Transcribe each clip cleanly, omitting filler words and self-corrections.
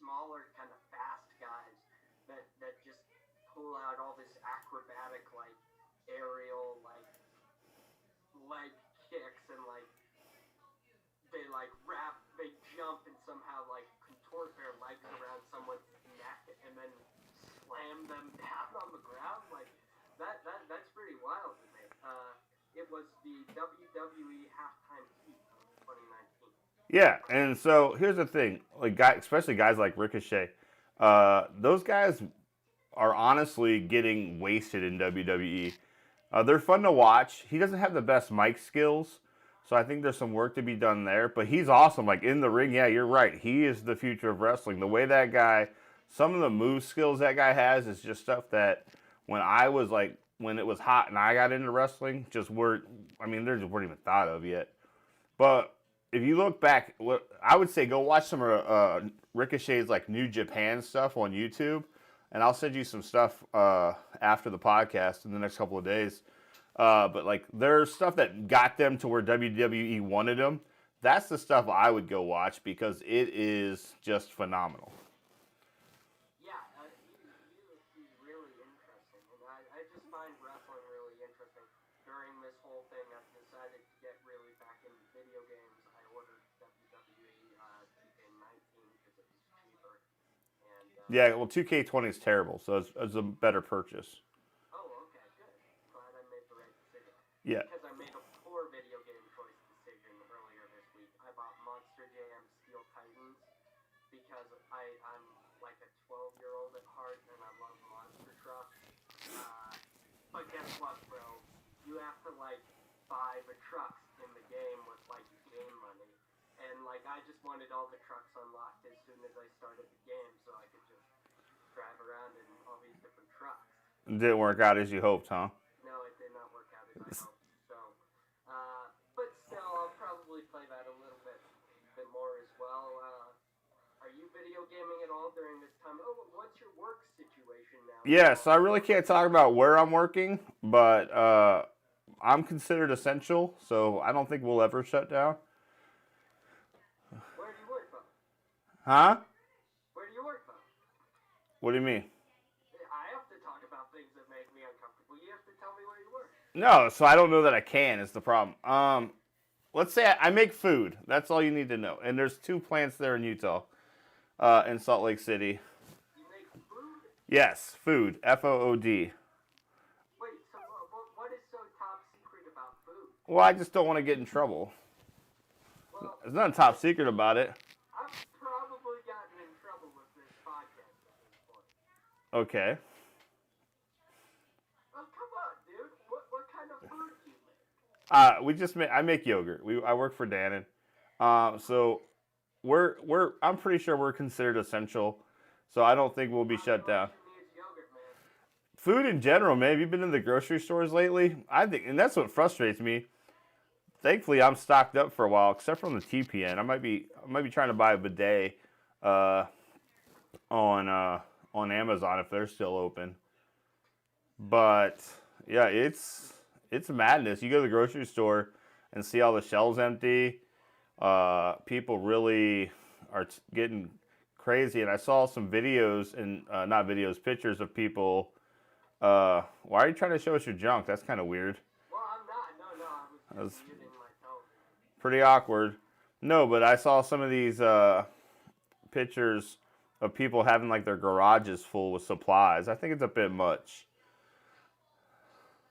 smaller, kind of fast guys that just pull out all this acrobatic, like, aerial, like, leg kicks and, like, they jump and somehow, like, contort their legs around someone's neck and then slam them down on the ground. Like, that's pretty wild to me. It was the WWE Halftime Heat of 2019. Yeah, and so here's the thing, like especially guys like Ricochet, those guys are honestly getting wasted in WWE. They're fun to watch. He doesn't have the best mic skills, so I think there's some work to be done there. But he's awesome. Like in the ring, yeah, you're right. He is the future of wrestling. The way that guy, some of the move skills that guy has is just stuff that when it was hot and I got into wrestling, just weren't. I mean, they just weren't even thought of yet. But if you look back, I would say go watch some Ricochet's like New Japan stuff on YouTube, and I'll send you some stuff after the podcast in the next couple of days. But like there's stuff that got them to where WWE wanted them. That's the stuff I would go watch because it is just phenomenal. Yeah, he's really interesting, and I just find wrestling really interesting. During this whole thing, I've decided to get really back into video games. I ordered WWE 2K19 because it was cheaper, and Yeah, well, 2K20 is terrible, so it's a better purchase. oh, okay, good. Glad I made the right decision. Yeah. Because I made a poor video game choice decision earlier this week. I bought Monster Jam Steel Titans because I'm like a 12-year-old at heart and I love monster trucks. But guess what, bro? You have to like buy the trucks in the game with like game money. And like I just wanted all the trucks unlocked as soon as I started the game so I could just drive around in all these different trucks. It didn't work out as you hoped, huh? No, it did not work out as I hoped. So, but still, I'll probably play that a little bit more as well. Are you video gaming at all during this time? Oh, what's your work situation now? Yeah, so I really can't talk about where I'm working, but I'm considered essential, so I don't think we'll ever shut down. Where do you work from? Huh? Where do you work from? What do you mean? I have to talk about things that make me uncomfortable. You have to tell me where you work. No, so I don't know that I can is the problem. Let's say I make food. That's all you need to know. And there's 2 plants there in Utah, in Salt Lake City. You make food? Yes, food. FOOD. Wait, so what is so top secret about food? Well, I just don't want to get in trouble. Well, There's nothing top secret about it. I've probably gotten in trouble with this podcast at this point. Okay. Oh, come on, dude. What kind of food do you make? I make yogurt. I work for Dannon. So I'm pretty sure we're considered essential. So I don't think we'll be shut down. Yogurt, man. Food in general, man. Have you been in the grocery stores lately? I think, and that's what frustrates me. Thankfully, I'm stocked up for a while, except from the TPN. I might be trying to buy a bidet on Amazon if they're still open. But yeah, it's madness. You go to the grocery store and see all the shelves empty. People really are getting crazy, and I saw some videos and not videos, pictures of people. Why are you trying to show us your junk? That's kind of weird. Well, I'm not. No, I was That's muting my television. pretty awkward. No, but I saw some of these pictures of people having like their garages full with supplies. I think it's a bit much.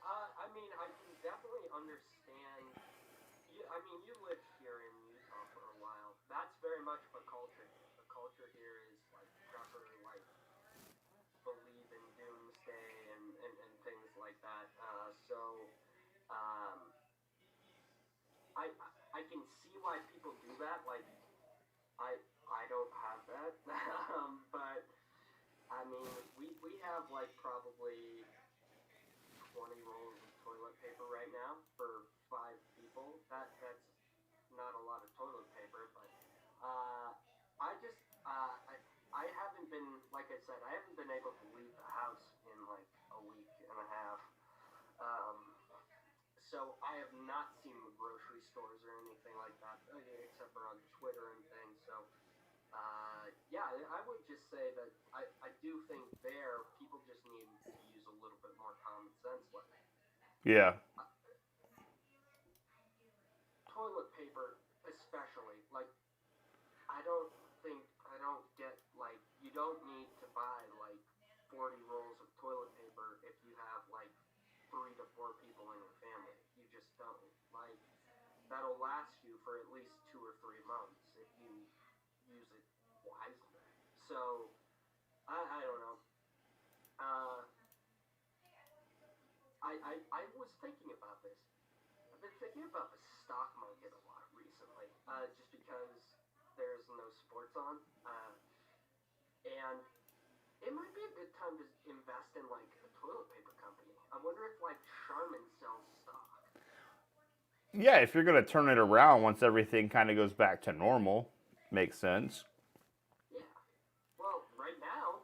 I mean, I can definitely understand. You lived here in Utah for a while. That's very much of a culture. The culture here is like prepper, like believe in doomsday and things like that. Um, I can see why people do that. Like, I don't have that. But I mean, we have like probably 20 rolls of toilet paper right now for 5 people. That's not a lot of toilet paper, but I haven't been, like I said, I haven't been able to leave the house in like a week and a half. So I have not seen the grocery stores or anything like that, except for on Twitter and things. So Yeah, I would just say that I do think there people just need to use a little bit more common sense. Like Yeah. uh, toilet paper, especially. Like I don't I don't get like you don't need to buy like 40 rolls of toilet paper if you have like 3 to 4 people in your family. You just don't. Like that'll last you for at least 2 or 3 months if you use it wisely. So I don't know. Uh, I was thinking about this. I've been thinking about the stock market a lot recently, just because there's no sports on, and it might be a good time to invest in like a toilet paper company. I wonder if like Charmin sells stock. Yeah, if you're going to turn it around once everything kind of goes back to normal, makes sense. Yeah. Well, right now,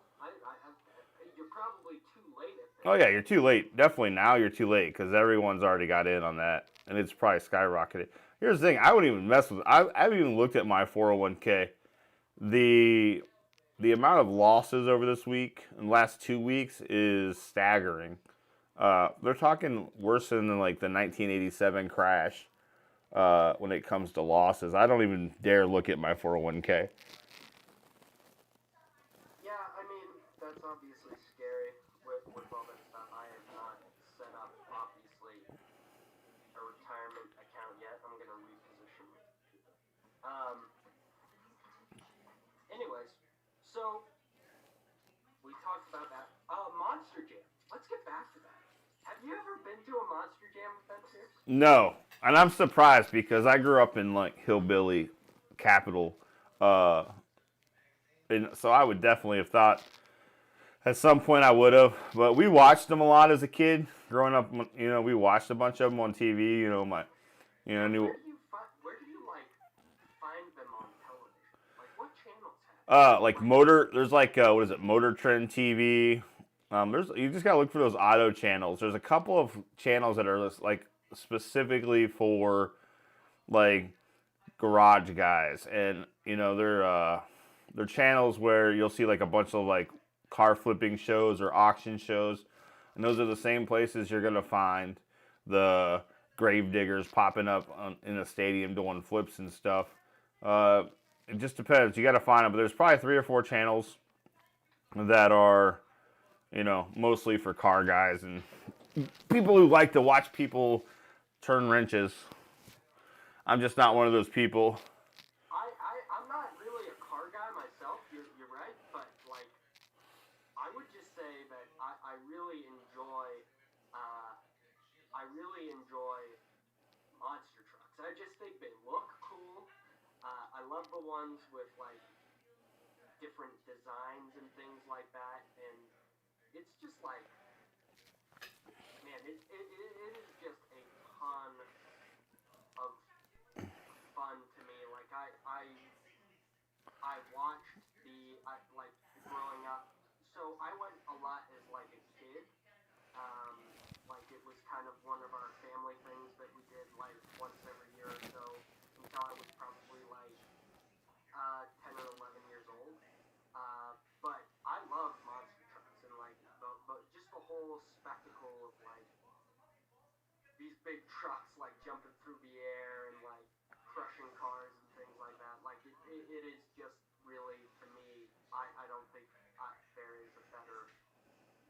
you're probably too late at Oh this. yeah, you're too late. Definitely now you're too late because everyone's already got in on that, and it's probably skyrocketed. Here's the thing: I wouldn't even mess with. I haven't even looked at my 401k. The the amount of losses over this week and last 2 weeks is staggering. They're talking worse than like the 1987 crash when it comes to losses. I don't even dare look at my 401k. Yeah, I mean that's obviously scary with all that stuff. I have not set up obviously a retirement account yet. I'm gonna reposition. Um. Anyways, so we talked about that. Monster Jam. Let's get back to that. Have you ever been to a Monster Jam event here? No, and I'm surprised because I grew up in like hillbilly capital, uh, and so I would definitely have thought at some point I would have. But we watched them a lot as a kid growing up. You know, we watched a bunch of them on TV. You know, my you know Yeah, knew where do you like find them on television? Like what channels have it? Is it like like motor. There's like what is it, Motor Trend TV. There's you just gotta look for those auto channels. There's a couple of channels that are just, like specifically for like garage guys, and you know they're channels where you'll see like a bunch of like car flipping shows or auction shows, and those are the same places you're gonna find the grave diggers popping up in a stadium doing flips and stuff. Uh, it just depends. You got to find them, but there's probably 3 or 4 channels that are mostly for car guys and people who like to watch people turn wrenches. I'm just not one of those people. I'm not really a car guy myself. You're right, but like I would just say that uh, I really enjoy monster trucks. I just think they look cool. I love the ones with like different designs and things like that, and it's just like man, it is just a ton of fun to me. Like I watched like growing up. So I went a lot as like a kid. Like it was kind of one of our family things that we did like once every year or so until I was probably like 10 or 11 years old. But I love monster trucks and like just the whole spectacle of like these big trucks like jumping through the air and like crushing cars and things like that. Like it is just really to me. I don't think there is a better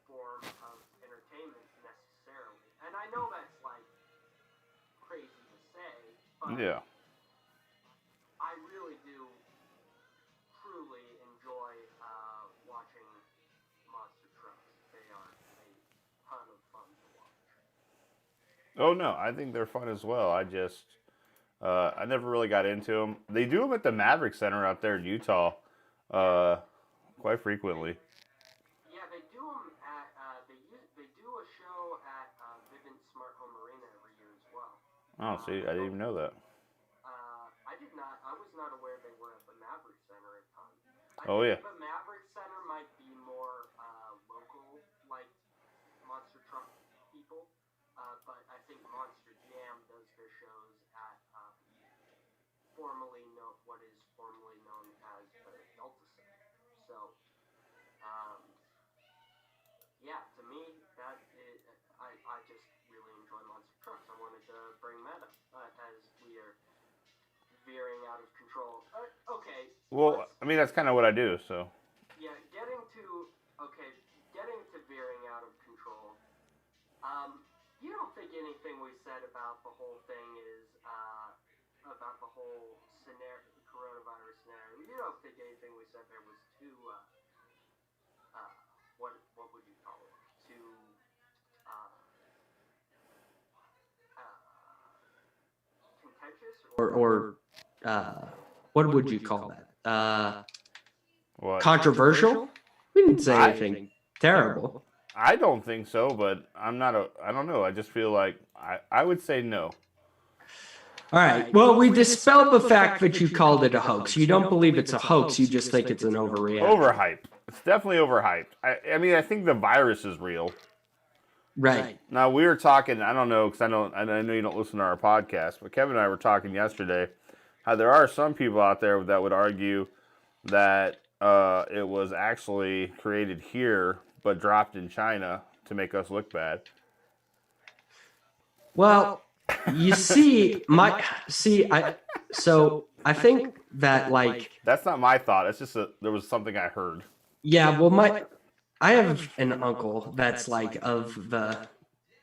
form of entertainment necessarily. And I know that's like crazy to say, but Yeah. I really do truly enjoy watching monster trucks. They are a ton of fun to watch. Oh no, I think they're fun as well. I never really got into them. They do them at the Maverick Center out there in Utah, Yeah, uh, quite frequently. yeah, they do them at they do a show at Vivint Smart Home Arena every year as well. Oh, see, I I didn't don't even know that. I did not. I was not aware they were at the Maverick Center at times. I Oh think yeah. the Maverick Center might be more local, like monster truck people. But I think Monster Jam does their shows at what is formerly known as the Delta Center. So, um, yeah, to me, I just really enjoy monster trucks. I wanted to bring that up as we are veering out of control. Okay. Well, I mean, that's kind of what I do, so. Yeah, getting to veering out of control. You don't think anything we said about the whole thing is, about the whole coronavirus scenario, you don't think anything we said there was too, what would you call it? Too, contentious? Or what would you call that? What? Controversial? We didn't say anything terrible. I don't think so, but I don't know. I just feel like I would say no. All right. Well, we dispelled the fact that you called it a hoax. You don't believe it's a hoax. You just think it's an overreaction. Overhyped. It's definitely overhyped. I mean, I think the virus is real. Right. Now, we were talking, I don't know, because I know you don't listen to our podcast, but Kevin and I were talking yesterday how there are some people out there that would argue that it was actually created here but dropped in China to make us look bad. Well, you see, so I think that, like... That's not my thought. It's just there was something I heard. Yeah, well, I have an uncle that's like of the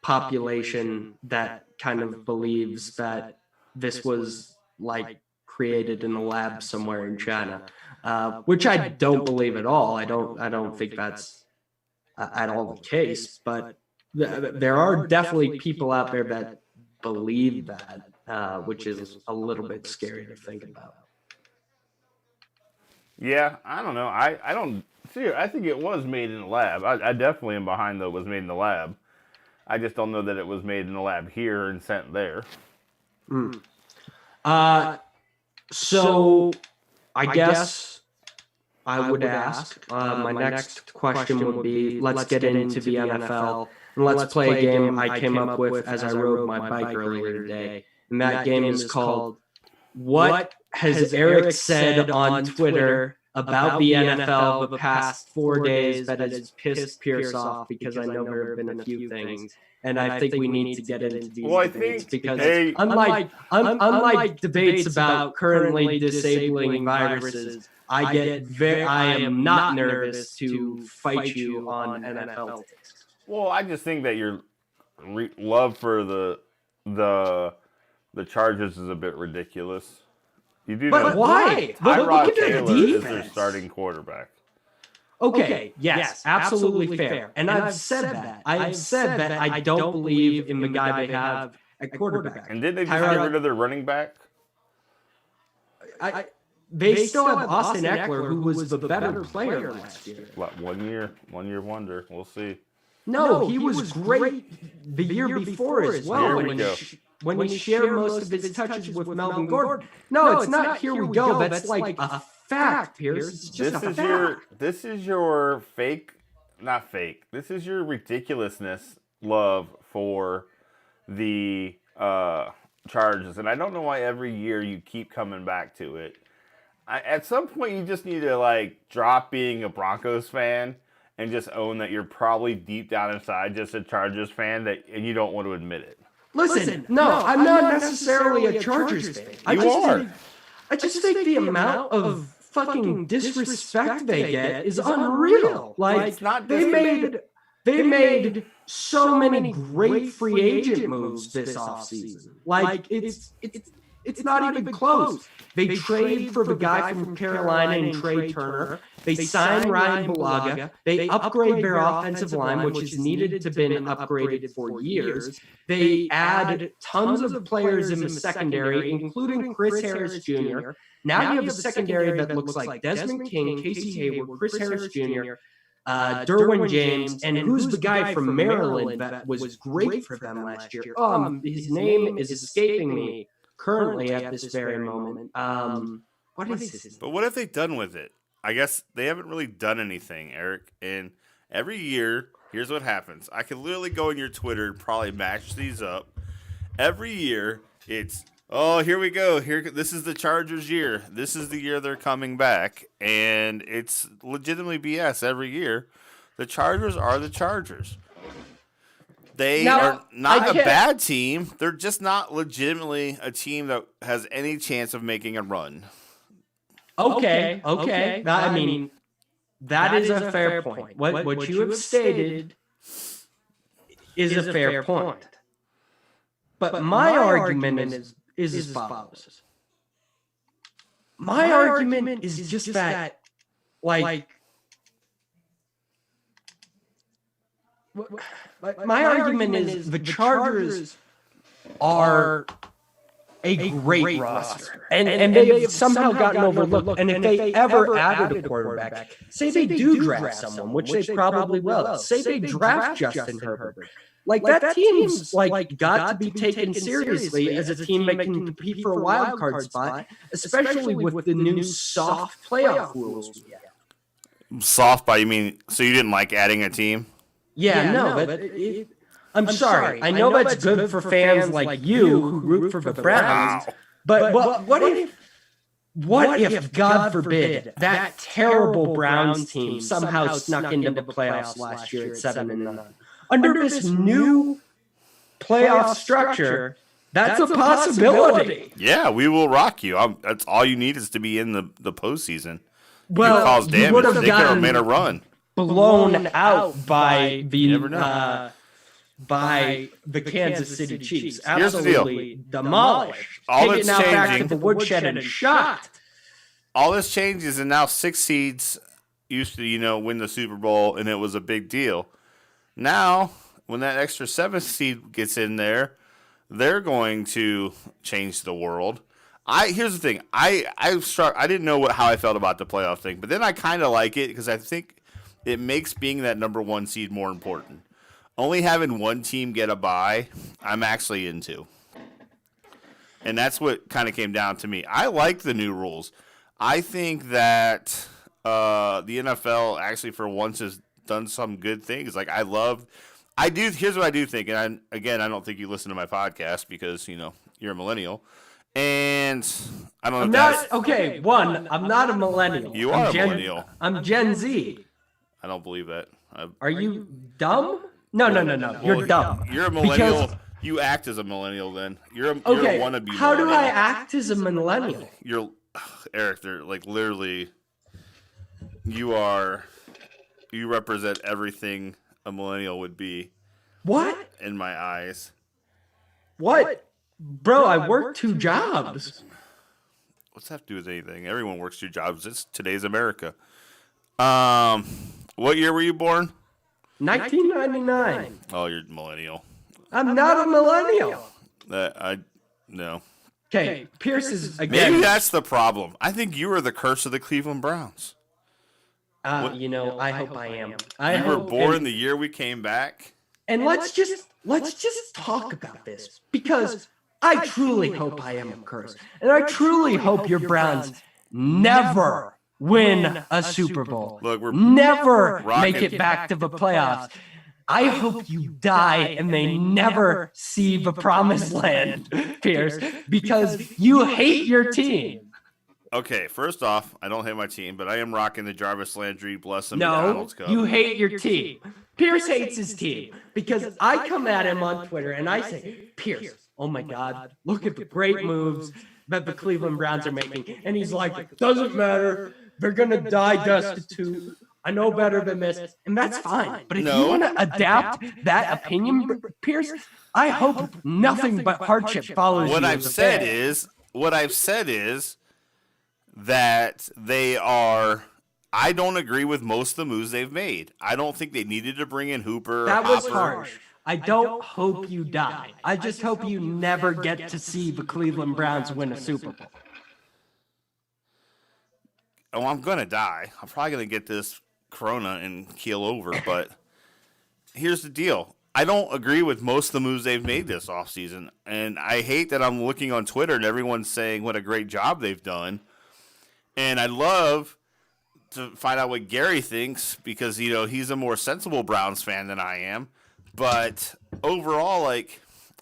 population that kind of believes that this was like created in a lab somewhere in China, which I don't believe at all. I don't think that's at all the case, but there are definitely people out there that believe that, which is a little bit scary to think about. Yeah, I don't know. I don't see. I think it was made in a lab. I definitely am behind that it was made in the lab. I just don't know that it was made in the lab here and sent there. So I guess I would ask, my next question would be, let's get into the NFL and let's play a game I came up with as I rode my bike earlier today. And that game is called What Has Eric Said on Twitter About the NFL the Past 4 days that has pissed Pierce off? Because I know there have been a few things. And I think we need to get into these debates because unlike debates about currently disabling viruses, I am not nervous to fight you on NFL takes. Well, I just think that your love for the Chargers is a bit ridiculous. You do but know why? Tyrod Taylor is their starting quarterback. Okay, yes, absolutely fair. And I've said that. I've said that I don't believe in the guy they have at quarterback. And didn't they just get rid of their running back? They still have Austin Eckler, who was the better player last year. What, 1 year wonder. We'll see. No, he was great the year before as well when he shared most of his touches with Melvin Gordon. No, it's not here we go. That's like a fact, Pierce. It's just a fact. This is your not fake. This is your ridiculousness love for the Chargers, and I don't know why every year you keep coming back to it. At some point, you just need to like drop being a Broncos fan and just own that you're probably deep down inside just a Chargers fan and you don't want to admit it. Listen, no, I'm not necessarily a Chargers fan. I just think the amount of fucking disrespect they get is unreal. Like, it's not they made so many great free agent moves this offseason. Like, it's not even close. They trade for the guy from Carolina and Trey Turner. They sign Ryan Bulaga. They upgrade their offensive line, which has needed to been upgraded for years. They add tons of players in the secondary, including Chris Harris Jr. Now you have a secondary that looks like Desmond King, Casey Hayward, Chris Harris Jr., Derwin James, and who's the guy from Maryland that was great for them last year? His name is escaping me currently at this very moment. What is his name? But what have they done with it? I guess they haven't really done anything, Eric. And every year, here's what happens. I could literally go on your Twitter and probably match these up. Every year, it's Oh, here we go. This is the Chargers' year. This is the year they're coming back, and it's legitimately BS every year. The Chargers are the Chargers. They are not a bad team. They're just not legitimately a team that has any chance of making a run. Okay. I mean, that is a fair point. What you have stated is a fair point. But my argument is as follows. My argument is just that, like my argument is the Chargers are a great roster, and they've somehow gotten overlooked. And if they ever added a quarterback, say they do draft someone, which they probably will, say they draft Justin Herbert, like that team's like got to be taken seriously as a team that can compete for a wild card spot, especially with the new soft playoff rules. Soft by you mean? So you didn't like adding a team? Yeah, no, but I'm sorry. I know that's good for fans like you who root for the Browns. But what if, God forbid, that terrible Browns team somehow snuck into the playoffs last year at 7-9? Under this new playoff structure, that's a possibility. Yeah, we will rock you. That's all you need is to be in the postseason. Well, cause damage. They could have made a run. Blown out by the Kansas City Chiefs. Absolutely demolished. Taken out back to the woodshed and shot. All this changes, and now 6 seeds used to, win the Super Bowl, and it was a big deal. Now, when that extra 7th seed gets in there, they're going to change the world. Here's the thing. I didn't know how I felt about the playoff thing, but then I kind of like it because I think it makes being that number 1 seed more important. Only having one team get a bye, I'm actually into. And that's what kind of came down to me. I like the new rules. I think that the NFL actually for once has done some good things. Like here's what I do think. And I don't think you listen to my podcast because, you're a millennial. And I don't know. I'm not a millennial. You are a millennial. I'm Gen Z. I don't believe that. Are you dumb? No. You're dumb. You're a millennial. You act as a millennial then. You're a wannabe How millennial. do I act as a millennial? You're, Eric, they're like literally, you represent everything a millennial would be. What? In my eyes. What? Bro, I work 2 jobs. What's that have to do with anything? Everyone works 2 jobs. It's today's America. What year were you born? 1999. Oh, you're millennial. I'm not a millennial. No. Okay, Pierce is again. Maybe that's the problem. I think you are the curse of the Cleveland Browns. I hope I am. You were born the year we came back. And let's just talk about this because I truly hope I am a curse, and I truly hope your Browns never win a Super Bowl. Look, we're never make it back to the playoffs. I hope you die and they never see the promised land, Pierce, because you hate your team. Okay, first off, I don't hate my team, but I am rocking the Jarvis Landry Bless McDonald's Cup. You hate your team. Pierce hates his team because I come at him on Twitter and I say, Pierce, oh my God, look at the great moves that the Cleveland Browns are making. And he's like, doesn't matter. They're going to die destitute. I know better than this. And that's fine. But if you want to adapt that opinion, Pierce, I hope nothing but hardship follows you. What I've said is that they are. I don't agree with most of the moves they've made. I don't think they needed to bring in Hooper. That was harsh. I don't hope you die. I just hope you never get to see the Cleveland Browns win a Super Bowl. Oh, I'm going to die. I'm probably going to get this corona and keel over, but here's the deal. I don't agree with most of the moves they've made this offseason, and I hate that I'm looking on Twitter and everyone's saying what a great job they've done, and I'd love to find out what Gary thinks because, he's a more sensible Browns fan than I am, but overall,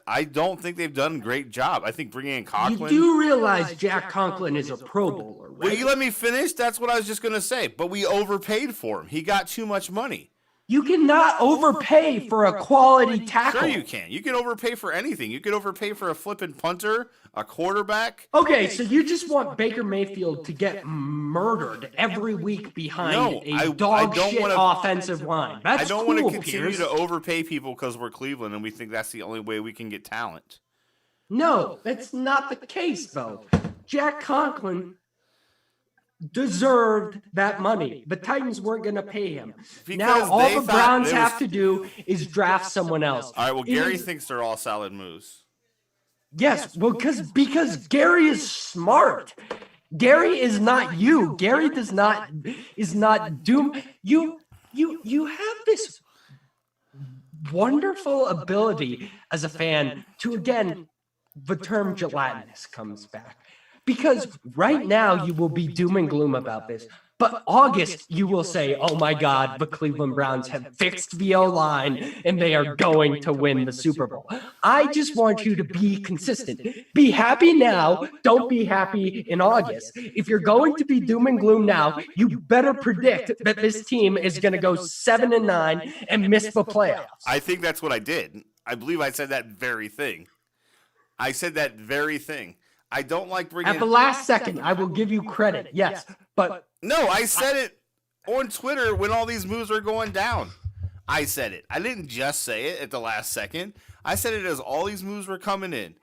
I don't think they've done a great job. I think bringing in Conklin. You do realize Jack Conklin is a Pro Bowler, right? Will you let me finish? That's what I was just going to say. But we overpaid for him. He got too much money. You cannot overpay for a quality tackle. Sure you can. You can overpay for anything. You can overpay for a flipping punter, a quarterback. Okay, so you just want Baker Mayfield to get murdered every week behind a dog shit offensive line. That's I don't cool, want to continue Pierce. to overpay people because we're Cleveland and we think that's the only way we can get talent. No, that's not the case, though. Jack Conklin deserved that money. The Titans weren't going to pay him. Because now all they the thought Browns it have was- to do is draft someone else. All right, well, Gary Even- thinks they're all solid moves. Yes, well, because Gary is smart. Gary is not you. Gary is not doom. You have this wonderful ability as a fan to, again, the term gelatinous comes back. Because right now you will be doom and gloom about this. But August, you will say, oh my God, the Cleveland Browns have fixed the O-line and they are going to win the Super Bowl. I just want you to be consistent. Be happy now. Don't be happy in August. If you're going to be doom and gloom now, you better predict that this team is going to go 7-9 and miss the playoffs. I think that's what I did. I believe I said that very thing. I said that very thing. I don't like bringing... At the last second, I will give you credit, yes, but... No, I said it on Twitter when all these moves were going down. I said it. I didn't just say it at the last second. I said it as all these moves were coming in.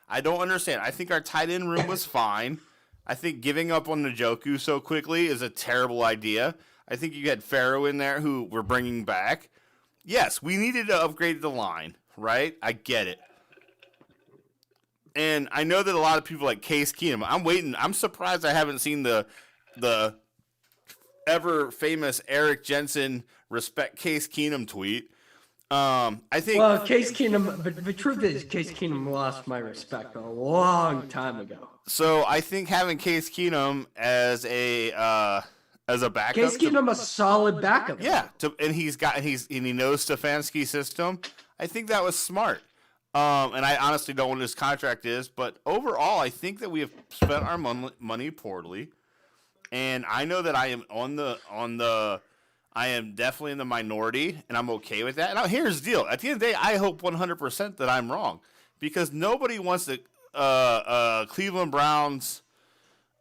I don't understand. I think our tight end room was fine. I think giving up on Njoku so quickly is a terrible idea. I think you had Farrow in there who we're bringing back. Yes, we needed to upgrade the line, right? I get it. And I know that a lot of people like Case Keenum. I'm waiting. I'm surprised I haven't seen the ever famous Eric Jensen respect Case Keenum tweet. I think. Well, Case Keenum. But the truth is, Case Keenum lost my respect a long time ago. So I think having Case Keenum as a backup. Case Keenum a solid backup. Yeah, and he knows Stefanski's system. I think that was smart. And I honestly don't know what his contract is, but overall, I think that we have spent our money poorly. And I know that I am I am definitely in the minority, and I'm okay with that. Now, here's the deal: at the end of the day, I hope 100% that I'm wrong, because nobody wants the Cleveland Browns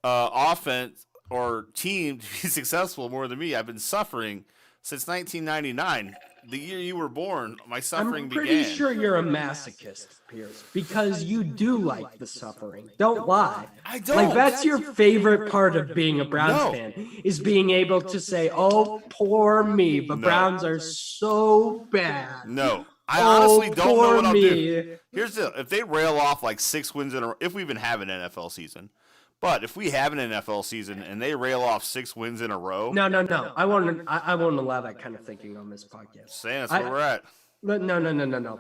offense or team to be successful more than me. I've been suffering since 1999. The year you were born, my suffering began. I'm pretty sure you're a masochist, Pierce, because you do like the suffering. Don't lie. I don't. Like, that's your favorite part of being a Browns fan, is being able to say, oh, poor me. The Browns are so bad. No. I honestly don't know what I'll me. do. Here's the if they rail off like 6 wins in a row, if we even have an NFL season. But if we have an NFL season and they rail off 6 wins in a row, No. I won't allow that kind of thinking on this podcast. saying that's where we're at. No.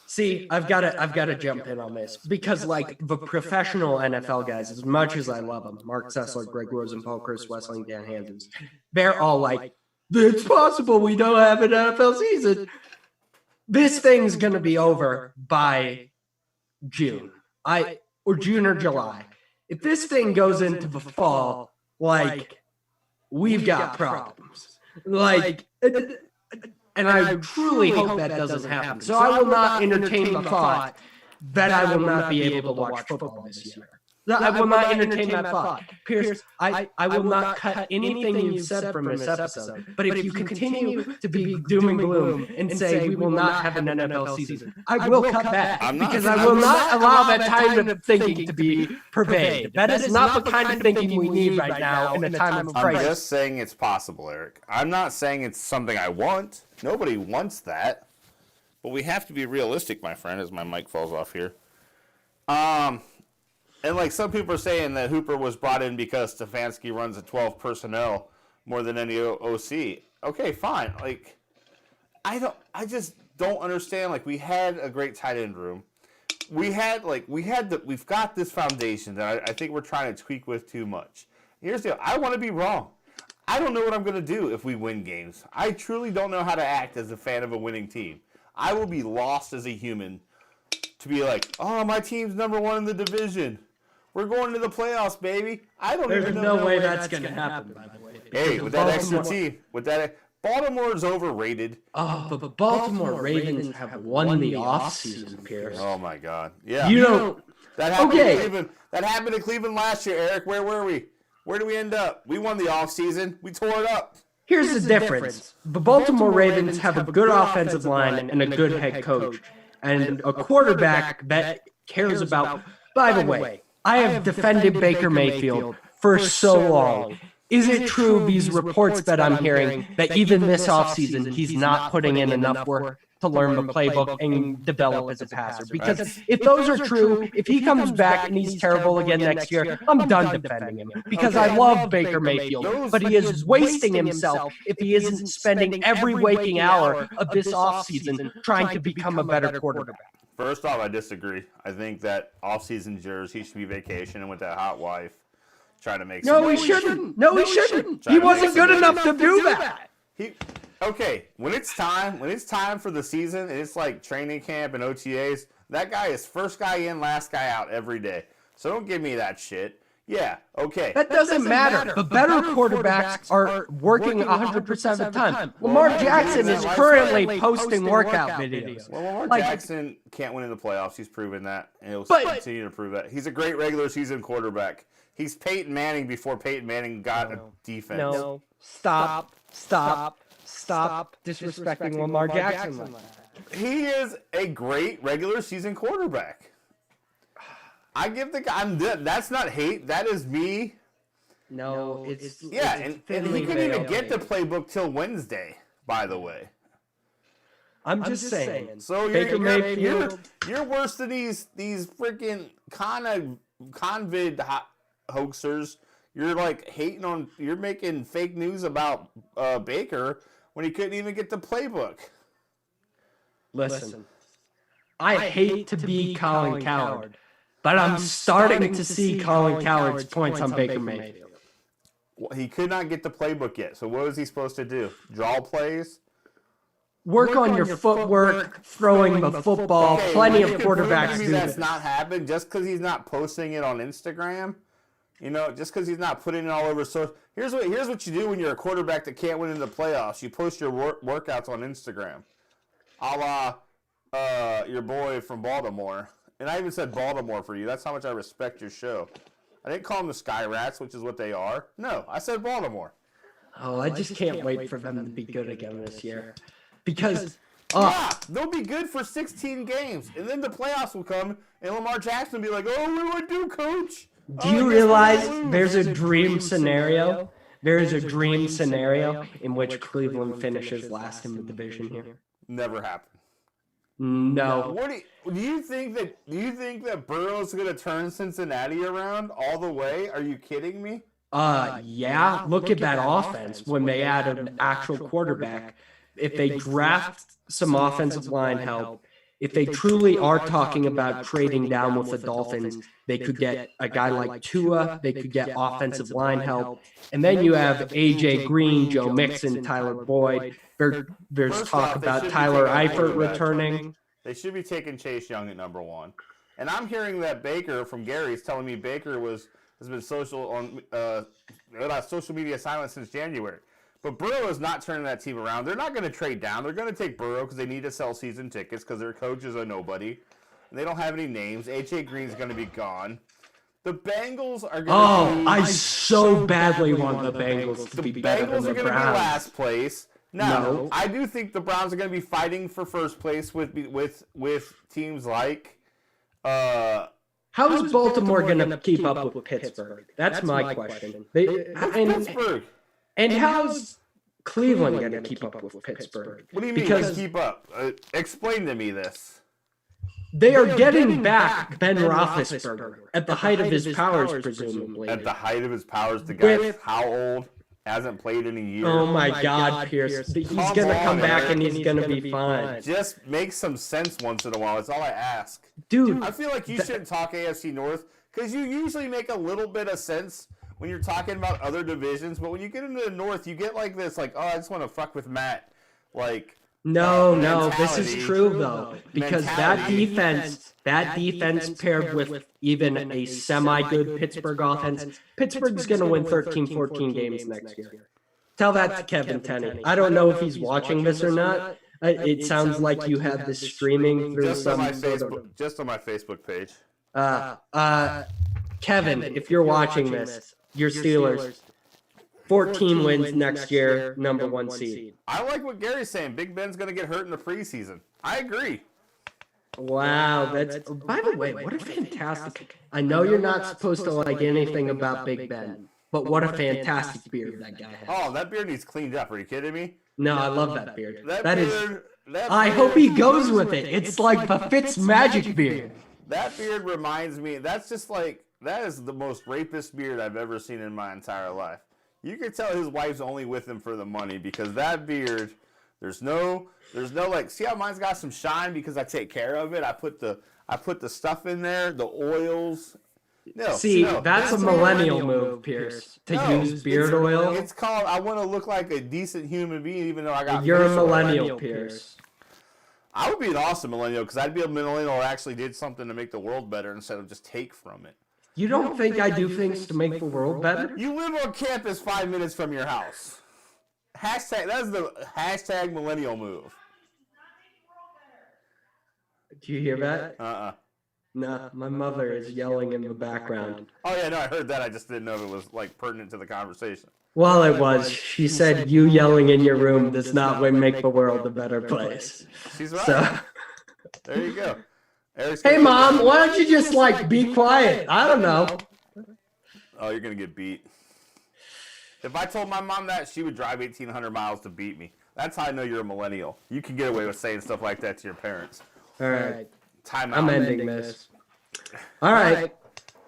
See, I've got to jump in on this because, like, the professional NFL guys, as much as I love them, Mark Sessler, Greg Rosenthal, Chris Wessling, Dan Hansons, they're all like, it's possible we don't have an NFL season. This thing's gonna be over by June, or June or July. If this thing goes into the fall, like, we've got problems. Like, and I truly hope that doesn't happen. So I will not entertain the thought that I will not be able to watch football this year. I will not entertain that thought. Pierce, I will not cut anything you've said from this episode. But if you continue to be doom and gloom and say we will not have an NFL season, I will cut back because I will not allow that kind of thinking to be pervaded. That is not the kind of thinking we need right now in a time of I'm crisis. just saying it's possible, Eric. I'm not saying it's something I want. Nobody wants that. But we have to be realistic, my friend, as my mic falls off here. And like some people are saying that Hooper was brought in because Stefanski runs a 12 personnel more than any OC. Okay, fine. Like, I just don't understand. Like, we had a great tight end room. We've got this foundation that I think we're trying to tweak with too much. Here's the deal. I want to be wrong. I don't know what I'm going to do if we win games. I truly don't know how to act as a fan of a winning team. I will be lost as a human to be like, oh, my team's number one in the division. We're going to the playoffs, baby. I don't There's even no know. way that's going to happen, by the way. Hey, with that extra team, Baltimore's overrated. Oh, but the Baltimore Ravens have won the offseason, Pierce. Oh my God! Yeah, You don't. that happened Okay. to Cleveland. That happened to Cleveland last year, Eric. Where were we? Where did we end up? We won the offseason. We tore it up. Here's the difference. The Baltimore Ravens have a good offensive line and a good head coach, and a quarterback that cares about. By the way, I have defended Baker Mayfield for so long. Is it true, these reports that I'm hearing, that even this offseason he's not putting in enough work to learn the playbook and develop as a passer? Because if those are true, if he comes back and he's terrible again next year, I'm done defending him. Because I love Baker Mayfield, but he is wasting himself if he isn't spending every waking hour of this offseason trying to become a better quarterback. First off, I disagree. I think that offseason's yours. He should be vacationing with that hot wife, trying to make. No, he shouldn't. No, he shouldn't. He wasn't good enough to do that. Okay, when it's time for the season, and it's like training camp and OTAs, that guy is first guy in, last guy out every day. So don't give me that shit. Yeah, okay. That doesn't matter. The better quarterbacks are working 100% of the time. Lamar Jackson is currently posting workout videos. Well, Lamar Jackson can't win in the playoffs. He's proven that, and he'll continue to prove that. He's a great regular season quarterback. He's Peyton Manning before Peyton Manning got a defense. No, stop disrespecting Lamar Jackson. He is a great regular season quarterback. I give the guy. That's not hate. That is me. No, it's and he couldn't even get the playbook till Wednesday. By the way, I'm just saying. So you're worse than these freaking convid hoaxers. You're like hating on. You're making fake news about Baker when he couldn't even get the playbook. Listen, I hate to be Colin Cowherd, but I'm starting to see Colin Cowherd's points on Baker Mayfield. Well, he could not get the playbook yet. So what was he supposed to do? Draw plays? Work on your footwork, throwing the football. Okay, Plenty of quarterbacks do that's this. not happened just because he's not posting it on Instagram. You know, just because he's not putting it all over. So here's what you do when you're a quarterback that can't win in the playoffs. You post your workouts on Instagram, a la your boy from Baltimore. And I even said Baltimore for you. That's how much I respect your show. I didn't call them the Sky Rats, which is what they are. No, I said Baltimore. Oh, I just can't wait for them to be good again this year. Because they'll be good for 16 games. And then the playoffs will come, and Lamar Jackson will be like, oh, what do I do, coach? do you realize there's a dream scenario? There is a dream scenario in which Cleveland finishes last in the division here. Never happened. No. What do you think that Burrow's going to turn Cincinnati around all the way? Are you kidding me? Yeah. Look at that offense when they add an actual quarterback. If they draft some offensive line help, if they truly are talking about trading down with the Dolphins, they could get a guy like Tua. They could get offensive line help. And then you have A.J. Green, Joe Mixon, Tyler Boyd. There's talk about Tyler Eifert returning. They should be taking Chase Young at number one. And I'm hearing that Baker, from Gary's telling me Baker has been social media silent since January. But Burrow is not turning that team around. They're not going to trade down. They're going to take Burrow because they need to sell season tickets because their coach is a nobody. And they don't have any names. A.J. Green's going to be gone. The Bengals are going to be... I so badly want the Bengals to be better than the Bengals are going to be Browns. last place. Now, No. I do think the Browns are going to be fighting for first place with teams like... How is Baltimore going to keep up with Pittsburgh? That's my question. Pittsburgh. And how's Cleveland going to keep up with Pittsburgh? What do you mean Because keep up? Explain to me this. they are getting back Ben Roethlisberger at the height of his powers, presumably. At the height of his powers, the guy's With- how old? Hasn't played in a year. Oh my God, Pierce. He's going to come back and he's going to be fine. Just make some sense once in a while. That's all I ask. Dude, I feel like you shouldn't talk AFC North because you usually make a little bit of sense when you're talking about other divisions, but when you get into the North, you get like this, like, oh, I just want to fuck with Matt. Like, No, this is mentality. true though, because Mentality. that defense paired with even a semi-good Pittsburgh offense, Pittsburgh's going to win 13, 14 games next year. Tell that to Kevin Tenney. I don't know if he's watching this or not. It sounds like you have this streaming through Just on some my sort of. Facebook, just on my Facebook page. Kevin, if you're watching this, your Steelers, 14 wins next year, number 1 seed. I like what Gary's saying. Big Ben's going to get hurt in the preseason. I agree. Wow, that's. By the way, what a fantastic. I know you're not supposed to like anything about Big Ben, but what a fantastic beard that guy has. Oh, that beard needs cleaned up. Are you kidding me? No, I love that beard. That is. beard, I hope he goes with it. It's like the Fitz magic beard. That beard reminds me. That's just like that is the most rapist beard I've ever seen in my entire life. You can tell his wife's only with him for the money because that beard. There's no like. See how mine's got some shine because I take care of it. I put the stuff in there, the oils. No, that's a millennial move, Pierce, to use beard oil. It's called. I want to look like a decent human being, even though I got. You're a millennial, Pierce. I would be an awesome millennial because I'd be a millennial who actually did something to make the world better instead of just take from it. You don't think I do things to make the world better? You live on campus 5 minutes from your house. That's the hashtag millennial move. Do you hear that? No, my mother is yelling in the background. Oh yeah, no, I heard that. I just didn't know if it was like pertinent to the conversation. Well, it was. She said, "You yelling in your room does not make the world a better place." She's right. So, there you go. hey, Mom, why don't you just like be quiet? I don't know. Oh, you're gonna get beat. If I told my mom that, she would drive 1,800 miles to beat me. That's how I know you're a millennial. You can get away with saying stuff like that to your parents. All right. Time out. I'm ending this. All right.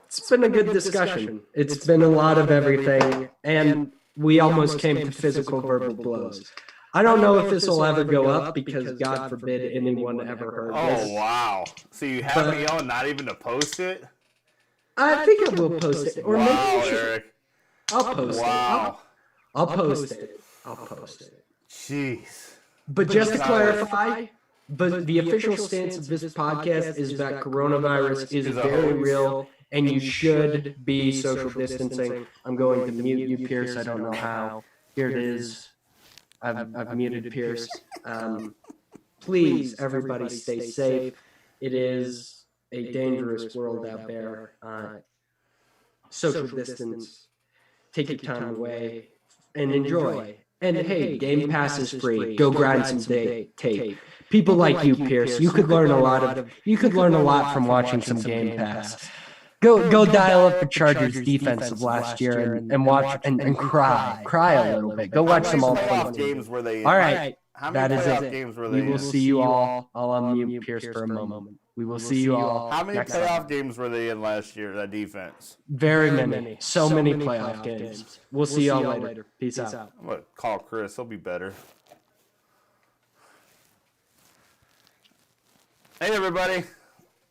It's been a good discussion. It's been a lot of everything, and we almost came to physical verbal blows. I don't know if this will ever go up because God forbid anyone ever heard this. Oh, wow. So you have me on not even to post it? I think I will post it. Or wow, maybe Eric. I'll post wow. it. I'll post it. I'll post it. Jeez. But just to clarify, but the official stance of this podcast is that coronavirus is very real, and you should be social distancing. I'm going to mute you, Pierce. I don't know how. Here it is. I've muted Pierce. Please, everybody, stay safe. It is a dangerous world out there. Social distance. Take your time away and enjoy. And hey, Game Pass is free. Go grind some tape. People like you, Pierce, you could learn a lot from watching some Game Pass. Go dial up the Chargers defense of last year and watch and cry a little bit. Go watch some all games were they in? All right, How many that is playoff it. games were they We will in? see you all. I'll unmute Pierce for a moment. We will see you all. How many next playoff time. games were they in last year, that defense? Very many. So many playoff games. We'll see y'all later. Peace out. I'm going to call Chris. He'll be better. Hey, everybody.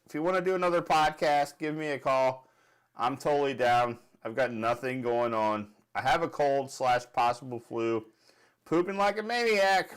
If you want to do another podcast, give me a call. I'm totally down. I've got nothing going on. I have a cold / possible flu. Pooping like a maniac.